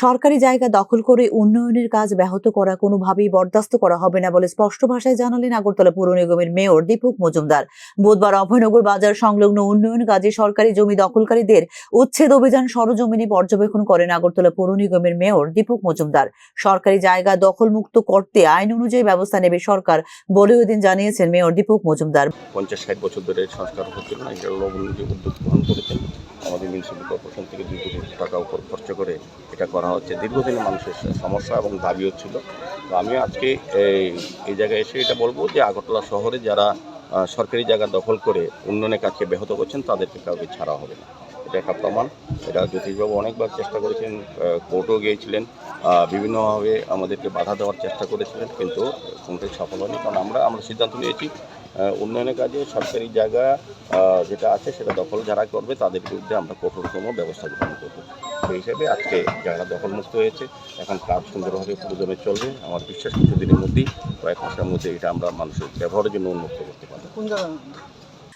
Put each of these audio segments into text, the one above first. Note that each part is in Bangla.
সরকারি জায়গা দখল করে উন্নয়নের কাজ ব্যাহত করা কোনোভাবেই বরদাস্ত করা হবে না বলে স্পষ্ট ভাষায় জানালেন আগরতলা পৌর নিগমের মেয়র দীপক মজুমদার। বুধবার অভয়নগর বাজার সংলগ্ন উন্নয়ন কাজে সরকারি জমি দখলকারীদের উচ্ছেদ অভিযান সরজমিনে পর্যবেক্ষণ করেন আগরতলা পৌর নিগমের মেয়র দীপক মজুমদার। সরকারি জায়গা দখলমুক্ত করতে আইন অনুযায়ী ব্যবস্থা নেবে সরকার বলে ওই দিন জানিয়েছেন মেয়র দীপক মজুমদার। 50-60 বছর ধরে সংস্কার হচ্ছিল না, এটা নিজে উদ্যোগ গ্রহণ করেছেন। আমাদের মিউনিসিপ্যাল কর্পোরেশন থেকে 2 কোটি টাকা উপর খরচ করে এটা করা হচ্ছে। দীর্ঘদিনের মানুষের সমস্যা এবং দাবিও ছিল। তো আমি আজকে এই জায়গায় এসে এটা বলবো যে আগরতলা শহরে যারা সরকারি জায়গা দখল করে উন্নয়নের কাজকে ব্যাহত করছেন তাদেরকে কাউকে ছাড়া হবে না। এটা একটা প্রমাণ। এটা জ্যোতিষবাবু অনেকবার চেষ্টা করেছেন, কোর্টেও গিয়েছিলেন, বিভিন্নভাবে আমাদেরকে বাধা দেওয়ার চেষ্টা করেছিলেন, কিন্তু কোনটাই সফল হয়নি। কারণ আমরা সিদ্ধান্ত নিয়েছি উন্নয়নের কাজে সরকারি জায়গা যেটা আছে সেটা দখল যারা করবে তাদের বিরুদ্ধে আমরা কঠোরতম ব্যবস্থা গ্রহণ করব। সেই হিসেবে আজকে জায়গা দখলমুক্ত হয়েছে। এখন কাজ সুন্দরভাবে পুরোদমে চলবে। আমার বিশ্বাস কিছুদিনের মধ্যেই, কয়েক মাসের মধ্যে এটা আমরা মানুষের ব্যবহারের জন্য উন্মুক্ত করতে পারব।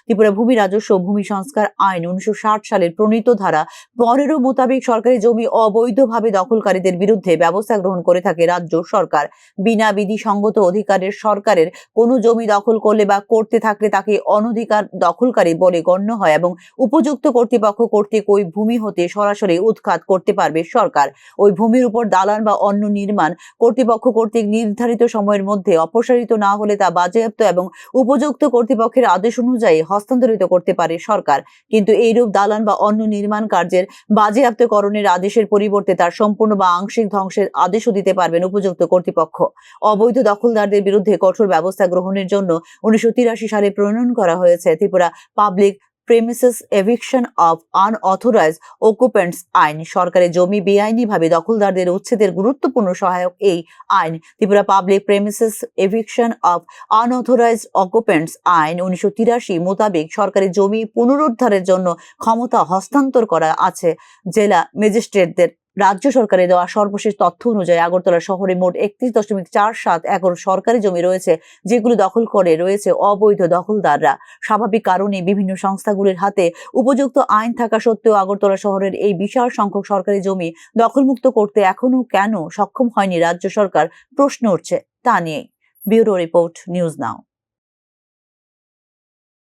ত্রিপুরা ভূমি রাজস্ব ও ভূমি সংস্কার আইন 1960 সালের প্রণীত ধারা 15 মোতাবেক সরকারি জমি অবৈধভাবে দখলকারীদের বিরুদ্ধে ব্যবস্থা গ্রহণ করে থাকে রাজ্য সরকার। বিনা বিধিসঙ্গত অধিকারের সরকারের কোনো জমি দখল করলে বা করতে থাকলে তাকে অনধিকার দখলকারী বলে গণ্য হয় এবং উপযুক্ত কর্তৃপক্ষ কর্তৃক ওই ভূমি হতে সরাসরি উৎখাত করতে পারবে সরকার। ওই ভূমির উপর দালান বা অন্য নির্মাণ কর্তৃপক্ষ কর্তৃক নির্ধারিত সময়ের মধ্যে অপসারিত না হলে তা বাজেয়াপ্ত এবং উপযুক্ত কর্তৃপক্ষের আদেশ অনুযায়ী হস্তান্তরিত করতে পারে সরকার। কিন্তু এইরূপ দালান বা অন্য নির্মাণ কার্যের বাজেয়াপ্তকরণের আদেশের পরিবর্তে তার সম্পূর্ণ বা আংশিক ধ্বংসের আদেশও দিতে পারবেন উপযুক্ত কর্তৃপক্ষ। অবৈধ দখলদারদের বিরুদ্ধে কঠোর ব্যবস্থা গ্রহণের জন্য 1983 সালে প্রণয়ন করা হয়েছে Tripura public premises eviction of unauthorised occupants আইন। সরকারি জমি বেআইনিভাবে দখলদারদের উচ্ছেদের গুরুত্বপূর্ণ সহায়ক এই আইন। Tripura public premises eviction of unauthorised occupants আইন 1983 মোতাবেক সরকারি জমি পুনরুদ্ধারের জন্য ক্ষমতা হস্তান্তর করা আছে জেলা ম্যাজিস্ট্রেটদের। রাজ্য সরকারের দেওয়া সর্বশেষ তথ্য অনুযায়ী আগরতলা শহরে মোট 31.47 একর সরকারি জমি রয়েছে, যেগুলো দখল করে রয়েছে অবৈধ দখলদাররা। স্বাভাবিক কারণে বিভিন্ন সংস্থাগুলির হাতে উপযুক্ত আইন থাকা সত্ত্বেও আগরতলা শহরের এই বিশাল সংখ্যক সরকারি জমি দখলমুক্ত করতে এখনো কেন সক্ষম হয়নি রাজ্য সরকার, প্রশ্ন উঠছে তা নিয়ে। Bureau report, news now.